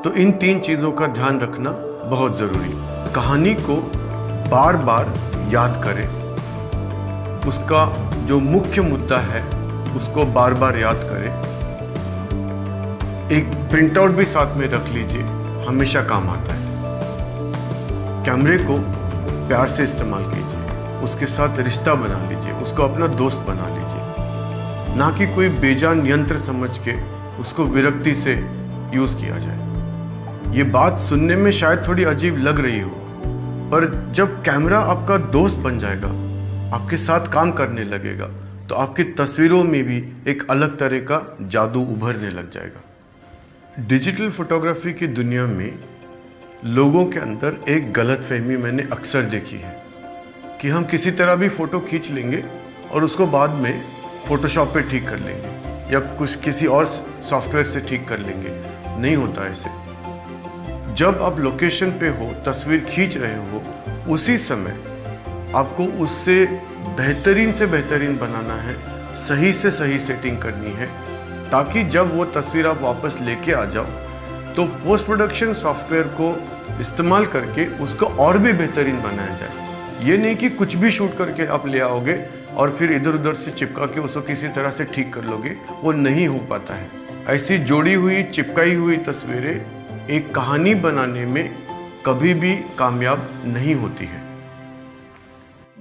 तो इन तीन चीजों का ध्यान रखना बहुत जरूरी है। कहानी को बार बार याद करें, उसका जो मुख्य मुद्दा है उसको बार बार याद करें। एक प्रिंट आउट भी साथ में रख लीजिए, हमेशा काम आता है। कैमरे को प्यार से इस्तेमाल कीजिए, उसके साथ रिश्ता बना लीजिए, उसको अपना दोस्त बना लीजिए, ना कि कोई बेजान यंत्र समझ के उसको विरक्ति से यूज किया जाए। ये बात सुनने में शायद थोड़ी अजीब लग रही हो, पर जब कैमरा आपका दोस्त बन जाएगा, आपके साथ काम करने लगेगा, तो आपकी तस्वीरों में भी एक अलग तरह का जादू उभरने लग जाएगा। डिजिटल फोटोग्राफी की दुनिया में लोगों के अंदर एक गलतफहमी मैंने अक्सर देखी है कि हम किसी तरह भी फोटो खींच लेंगे और उसको बाद में फोटोशॉप पे ठीक कर लेंगे या किसी और सॉफ्टवेयर से ठीक कर लेंगे। नहीं होता ऐसे। जब आप लोकेशन पे हो, तस्वीर खींच रहे हो, उसी समय आपको उससे बेहतरीन से बेहतरीन बनाना है, सही से सही सेटिंग करनी है, ताकि जब वो तस्वीर आप वापस लेके आ जाओ तो पोस्ट प्रोडक्शन सॉफ्टवेयर को इस्तेमाल करके उसको और भी बेहतरीन बनाया जाए। ये नहीं कि कुछ भी शूट करके आप ले आओगे और फिर इधर उधर से चिपका के उसको किसी तरह से ठीक कर लोगे, वो नहीं हो पाता है। ऐसी जोड़ी हुई चिपकाई हुई तस्वीरें एक कहानी बनाने में कभी भी कामयाब नहीं होती है।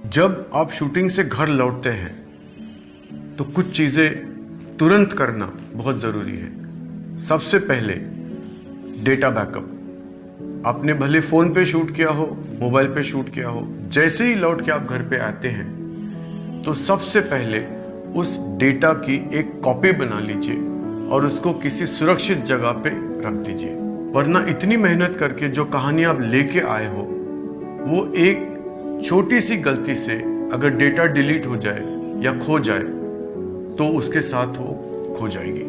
जब आप शूटिंग से घर लौटते हैं तो कुछ चीज़ें तुरंत करना बहुत ज़रूरी है। सबसे पहले डेटा बैकअप। आपने भले फ़ोन पे शूट किया हो, मोबाइल पे शूट किया हो, जैसे ही लौट के आप घर पे आते हैं तो सबसे पहले उस डेटा की एक कॉपी बना लीजिए और उसको किसी सुरक्षित जगह पे रख दीजिए, वरना इतनी मेहनत करके जो कहानी आप लेके आए हो वो एक छोटी सी गलती से अगर डेटा डिलीट हो जाए या खो जाए तो उसके साथ वो खो जाएगी।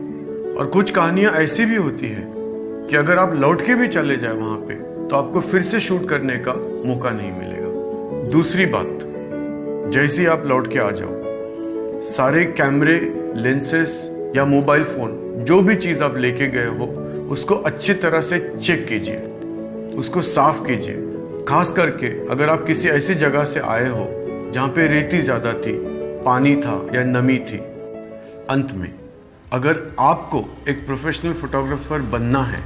और कुछ कहानियां ऐसी भी होती है कि अगर आप लौट के भी चले जाए वहां पे तो आपको फिर से शूट करने का मौका नहीं मिलेगा। दूसरी बात, जैसे ही आप लौट के आ जाओ, सारे कैमरे, लेंसेस या मोबाइल फोन, जो भी चीज आप लेके गए हो उसको अच्छी तरह से चेक कीजिए, उसको साफ कीजिए, खास करके अगर आप किसी ऐसी जगह से आए हो जहाँ पे रेती ज़्यादा थी, पानी था या नमी थी। अंत में, अगर आपको एक प्रोफेशनल फोटोग्राफर बनना है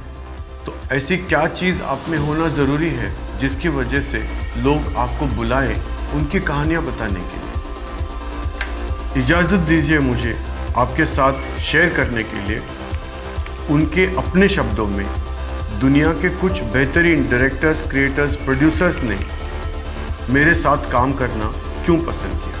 तो ऐसी क्या चीज़ आप में होना ज़रूरी है जिसकी वजह से लोग आपको बुलाएं उनकी कहानियाँ बताने के लिए। इजाज़त दीजिए मुझे आपके साथ शेयर करने के लिए उनके अपने शब्दों में दुनिया के कुछ बेहतरीन डायरेक्टर्स, क्रिएटर्स, प्रोड्यूसर्स ने मेरे साथ काम करना क्यों पसंद किया।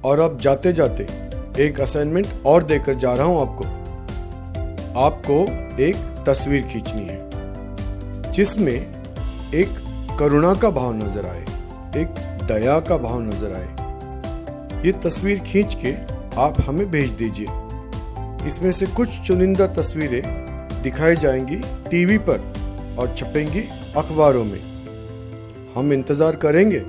और अब जाते जाते एक असाइनमेंट और देकर जा रहा हूं आपको एक तस्वीर खींचनी है जिसमें एक करुणा का भाव नजर आए, एक दया का भाव नजर आए। ये तस्वीर खींच के आप हमें भेज दीजिए। इसमें से कुछ चुनिंदा तस्वीरें दिखाई जाएंगी टीवी पर और छपेंगी अखबारों में। हम इंतजार करेंगे।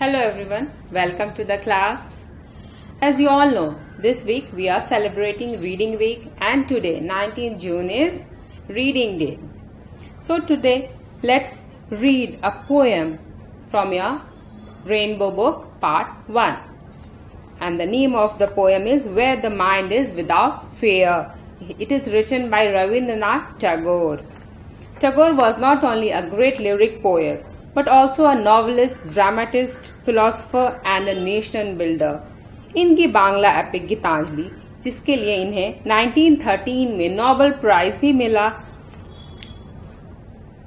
Hello everyone, welcome to the class. As you all know, this week we are celebrating Reading Week and today 19th June is Reading Day. So today let's read a poem from your Rainbow Book Part 1. And the name of the poem is Where the Mind is Without Fear. It is written by Rabindranath Tagore. Tagore was not only a great lyric poet but also a novelist, dramatist, philosopher and a nation builder. इनकी Bangla epic Geetanjali, जिसके लिए इन्हें 1913 में Nobel prize भी मिला,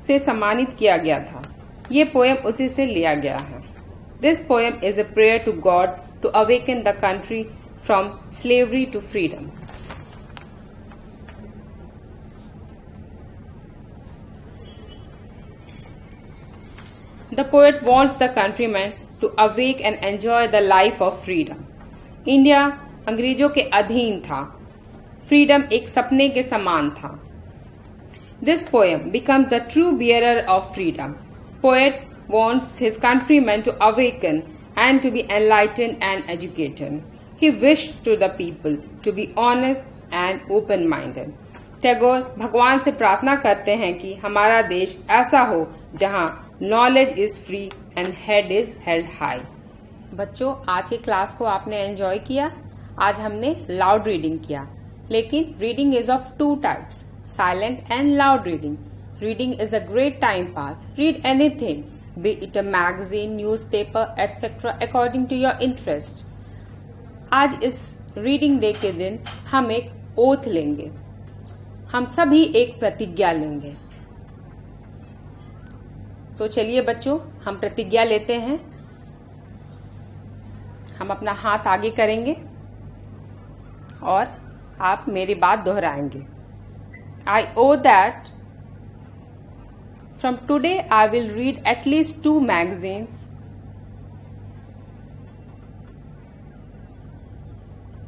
से सम्मानित किया गया था। ये पोएम उसी से लिया गया है। This poem is a prayer to God to awaken the country from slavery to freedom. The poet wants the countrymen to awake and enjoy the life of freedom. India अंग्रेजों के अधीन था। फ्रीडम एक सपने के समान था। This poem becomes the true bearer of freedom. Poet wants his countrymen to awaken and to be enlightened and educated. He wished to the people to be honest and open-minded. Tagore भगवान से प्रार्थना करते हैं कि हमारा देश ऐसा हो जहां knowledge is free and head is held high. बच्चों, आज की क्लास को आपने एंजॉय किया। आज हमने लाउड रीडिंग किया, लेकिन reading is of two types, silent and loud reading. Reading is a great time pass. Read anything, be it a magazine, newspaper, etc. according to your interest. आज इस reading day के दिन हम एक oath लेंगे, हम सभी एक प्रतिज्ञा लेंगे. तो चलिए बच्चों, हम प्रतिज्ञा लेते हैं. हम अपना हाथ आगे करेंगे और आप मेरी बात दोहराएंगे. I owe that from today I will read at least 2 magazines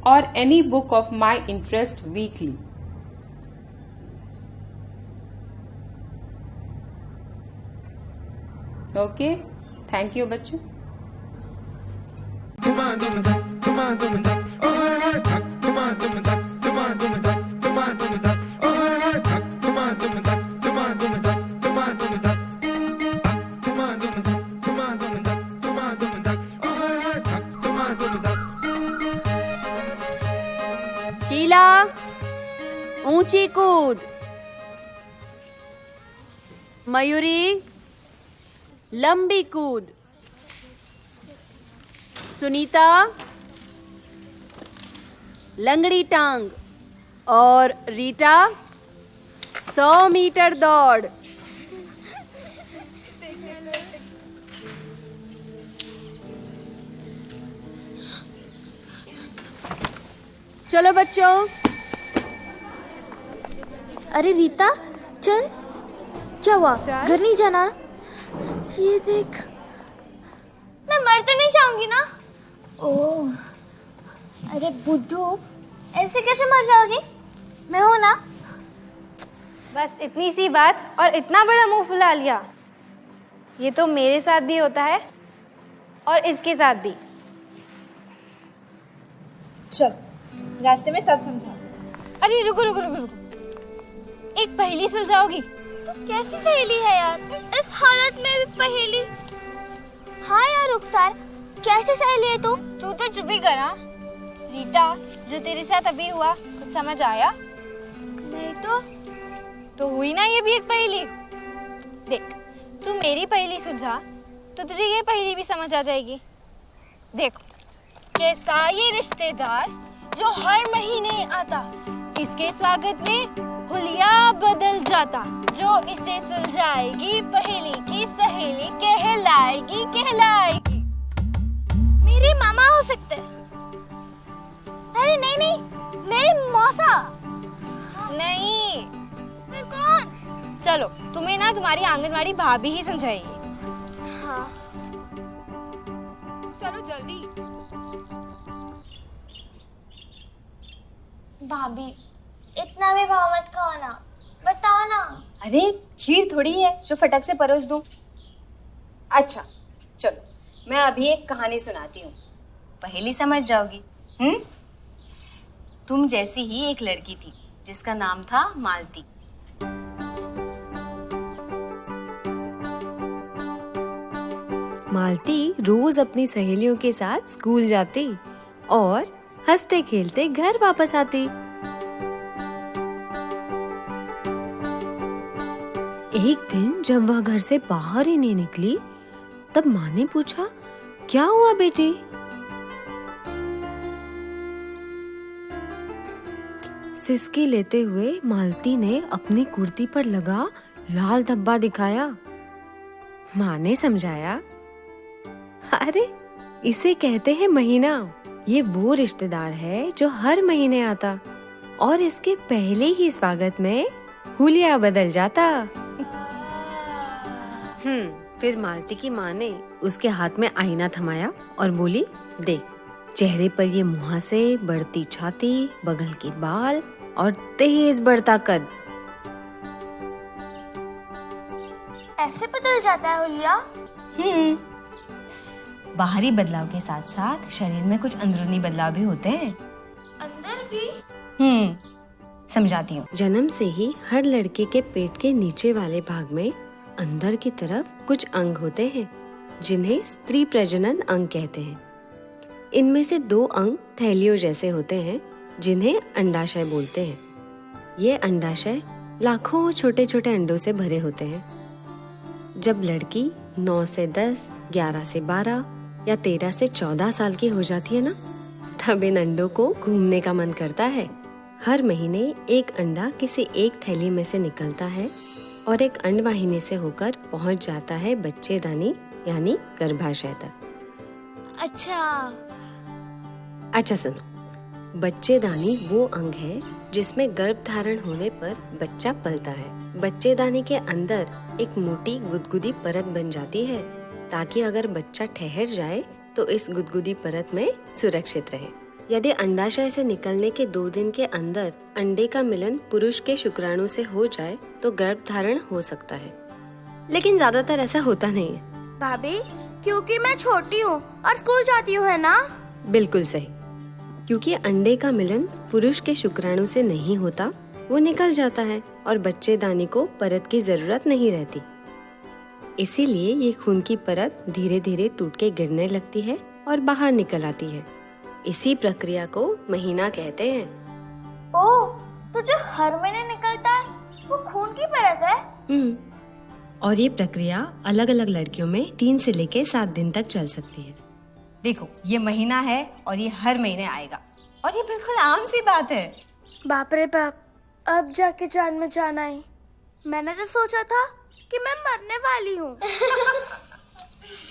or any book of my interest weekly. Okay, thank you बच्चों। शीला, ऊंची कूद। मयूरी, लंबी कूद। सुनीता, लंगड़ी टांग। और रीटा, 100 मीटर दौड़। चलो बच्चों। अरे रीता, चल। क्या हुआ? घर नहीं जाना? ये देख। मैं मर तो नहीं जाऊंगी ना? ओह, अरे बुद्धू, ऐसे कैसे मर जाओगी? मैं हूं ना। बस इतनी सी बात और इतना बड़ा मुंह फुला लिया। ये तो मेरे साथ भी होता है और इसके साथ भी। चल, रास्ते में सब समझा। अरे रुको रुको रुको रुको, एक पहेली सुलझाओगी? तो कैसी सहेली है यार, इस हालत में भी पहेली? हाँ यार रुखसार, कैसी सहेली है तू? तू तो चुप ही करा। रीटा, जो तेरे साथ अभी हुआ कुछ समझ आया? नहीं तो हुई ना ये भी एक पहेली। देख, तू मेरी पहेली सुलझा तो तुझे ये पहेली भी समझ आ जाएगी। देखो, कैसा ये रिश्तेदार जो हर महीने आता, इसके स्वागत में हुलिया बदल जाता, जो इसे सुलझाएगी पहेली की सहेली कहलाएगी कहलाएगी। मेरे मामा हो सकते हैं। अरे नहीं नहीं, मेरे मौसा। नहीं, फिर कौन? चलो, तुम्हें ना तुम्हारी आंगनवाड़ी भाभी ही समझाएगी। हाँ, चलो जल्दी। भाभी, इतना भी भाव मत खाओ ना, बताओ ना। अरे खीर थोड़ी है जो फटक से परोस दूं। अच्छा चलो, मैं अभी एक कहानी सुनाती हूँ, पहेली समझ जाओगी। तुम जैसी ही एक लड़की थी जिसका नाम था मालती। मालती रोज अपनी सहेलियों के साथ स्कूल जाती और हंसते खेलते घर वापस आती। एक दिन जब वह घर से बाहर ही नहीं निकली, तब माँ ने पूछा, क्या हुआ बेटी? सिसकी लेते हुए मालती ने अपनी कुर्ती पर लगा लाल धब्बा दिखाया। माँ ने समझाया, अरे इसे कहते हैं महीना। ये वो रिश्तेदार है जो हर महीने आता और इसके पहले ही स्वागत में हुलिया बदल जाता। फिर मालती की माँ ने उसके हाथ में आईना थमाया और बोली, देख, चेहरे पर ये मुहासे, बढ़ती छाती, बगल के बाल और तेज बढ़ता कद। ऐसे बदल जाता है हुलिया? बाहरी बदलाव के साथ साथ शरीर में कुछ अंदरूनी बदलाव भी होते हैं। अंदर भी? समझाती हूँ। जन्म से ही हर लड़के के पेट के नीचे वाले भाग में अंदर की तरफ कुछ अंग होते हैं जिन्हें स्त्री प्रजनन अंग कहते हैं। इनमें से 2 अंग थैलियों जैसे होते हैं जिन्हें अंडाशय बोलते हैं। ये अंडाशय लाखों छोटे छोटे अंडों से भरे होते हैं। जब लड़की 9 से 10, 11 से 12 या 13 से 14 साल की हो जाती है ना, तब इन अंडों को घूमने का मन करता है। हर महीने एक अंडा किसी एक थैली में से निकलता है और एक अंडवाहिनी से होकर पहुंच जाता है बच्चेदानी यानी गर्भाशय तक। अच्छा सुनो, बच्चेदानी वो अंग है जिसमें गर्भ धारण होने पर बच्चा पलता है। बच्चेदानी के अंदर एक मोटी गुदगुदी परत बन जाती है ताकि अगर बच्चा ठहर जाए तो इस गुदगुदी परत में सुरक्षित रहे। यदि अंडाशय से निकलने के 2 दिन के अंदर अंडे का मिलन पुरुष के शुक्राणु से हो जाए तो गर्भ धारण हो सकता है, लेकिन ज्यादातर ऐसा होता नहीं है। भाभी, क्योंकि मैं छोटी हूँ और स्कूल जाती हूँ, है ना? बिल्कुल सही। क्योंकि अंडे का मिलन पुरुष के शुक्राणु से नहीं होता, वो निकल जाता है और बच्चेदानी को परत की जरूरत नहीं रहती। इसीलिए ये खून की परत धीरे धीरे टूट के गिरने लगती है और बाहर निकल आती है। इसी प्रक्रिया को महीना कहते हैं। ओह, तो जो हर महीने निकलता है वो खून की परत है? और ये प्रक्रिया अलग अलग लड़कियों में 3 से लेके 7 दिन तक चल सकती है। देखो, ये महीना है और ये हर महीने आएगा और ये बिल्कुल आम सी बात है। बाप रे बाप, अब जाके जान में जान आई। मैंने तो सोचा था कि मैं मरने वाली हूँ।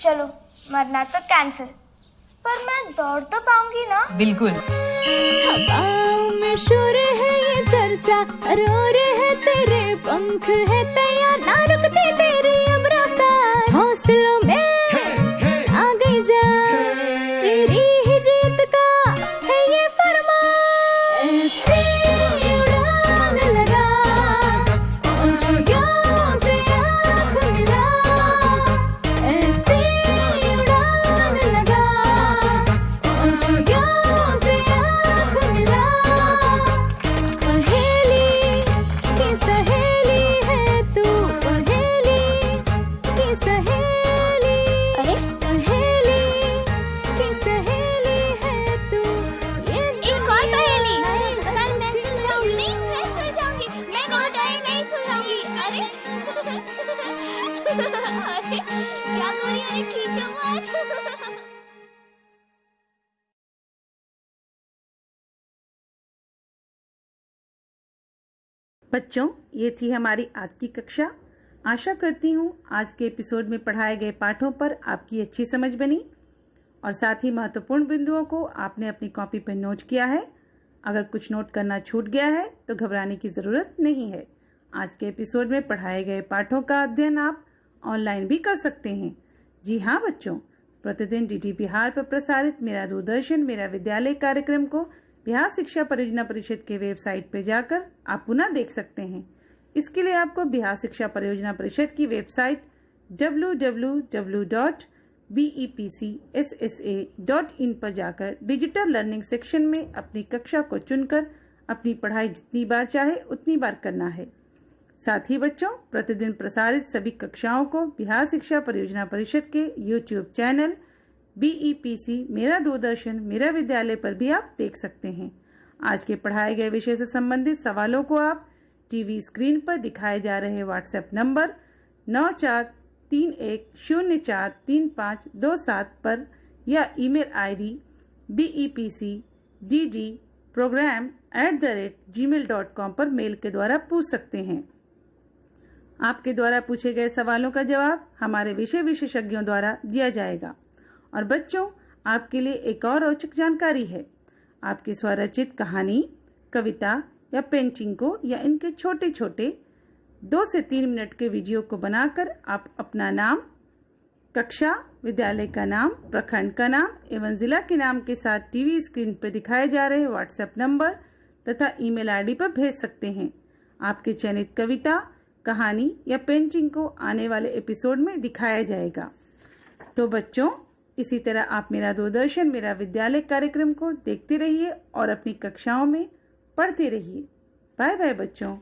चलो, मरना तो कैंसिल, पर मैं दौड़ तो पाऊंगी ना? बिल्कुल। हवाओं में शोर है ये चर्चा, रोर है तेरे पंख है तैयार, ना रुकती तेरी अब रफ्तार, हौसलों में आ गई जान, तेरी ही जीत का है ये फरमान। ऐसी उड़ान लगा, पंछियों से आँख मिला, ऐसी उड़ान लगा, पंछियों से आँख मिला। पहेली की सहेली है तू, पहेली की सहेली। अरे, पहेली की सहेली है तू, ये एक और पहेली। अरे, इस बार मैं सुलझाऊंगी। नहीं, मैं सुलझाऊंगी। मैं नहीं सुलझाऊंगी। अरे, अरे, क्या कर रही है? खींचो मत। बच्चों, ये थी हमारी आज की कक्षा। आशा करती हूँ आज के एपिसोड में पढ़ाए गए पाठों पर आपकी अच्छी समझ बनी और साथ ही महत्वपूर्ण बिंदुओं को आपने अपनी कॉपी पर नोट किया है। अगर कुछ नोट करना छूट गया है तो घबराने की ज़रूरत नहीं है। आज के एपिसोड में पढ़ाए गए पाठों का अध्ययन आप ऑनलाइन भी कर सकते हैं। जी हाँ बच्चों, प्रतिदिन डीडी बिहार पर प्रसारित मेरा दूरदर्शन मेरा विद्यालय कार्यक्रम को बिहार शिक्षा परियोजना परिषद के वेबसाइट पर जाकर आप पुनः देख सकते हैं। इसके लिए आपको बिहार शिक्षा परियोजना परिषद की वेबसाइट www.bepcssa.in पर जाकर डिजिटल लर्निंग सेक्शन में अपनी कक्षा को चुनकर अपनी पढ़ाई जितनी बार चाहे उतनी बार करना है। साथ ही बच्चों, प्रतिदिन प्रसारित सभी कक्षाओं को बिहार शिक्षा परियोजना परिषद के YouTube चैनल BEPC मेरा दूरदर्शन मेरा विद्यालय पर भी आप देख सकते हैं। आज के पढ़ाए गए विषय से संबंधित सवालों को आप टीवी स्क्रीन पर दिखाए जा रहे व्हाट्सएप नंबर 9431043527 पर या ईमेल ID bepcddprogram@gmail.com पर मेल के द्वारा पूछ सकते हैं। आपके द्वारा पूछे गए सवालों का जवाब हमारे विषय विशेषज्ञों द्वारा दिया जाएगा। और बच्चों, आपके लिए एक और रोचक जानकारी है। आपकी स्वरचित कहानी, कविता या पेंटिंग को या इनके छोटे छोटे 2 से 3 मिनट के वीडियो को बनाकर आप अपना नाम, कक्षा, विद्यालय का नाम, प्रखंड का नाम एवं जिला के नाम के साथ टीवी स्क्रीन पर दिखाए जा रहे व्हाट्सएप नंबर तथा ईमेल ID पर भेज सकते हैं। आपके चयनित कविता, कहानी या पेंटिंग को आने वाले एपिसोड में दिखाया जाएगा। तो बच्चों, इसी तरह आप मेरा दूरदर्शन मेरा विद्यालय कार्यक्रम को देखते रहिए और अपनी कक्षाओं में पढ़ते रहिए। बाय बाय बच्चों।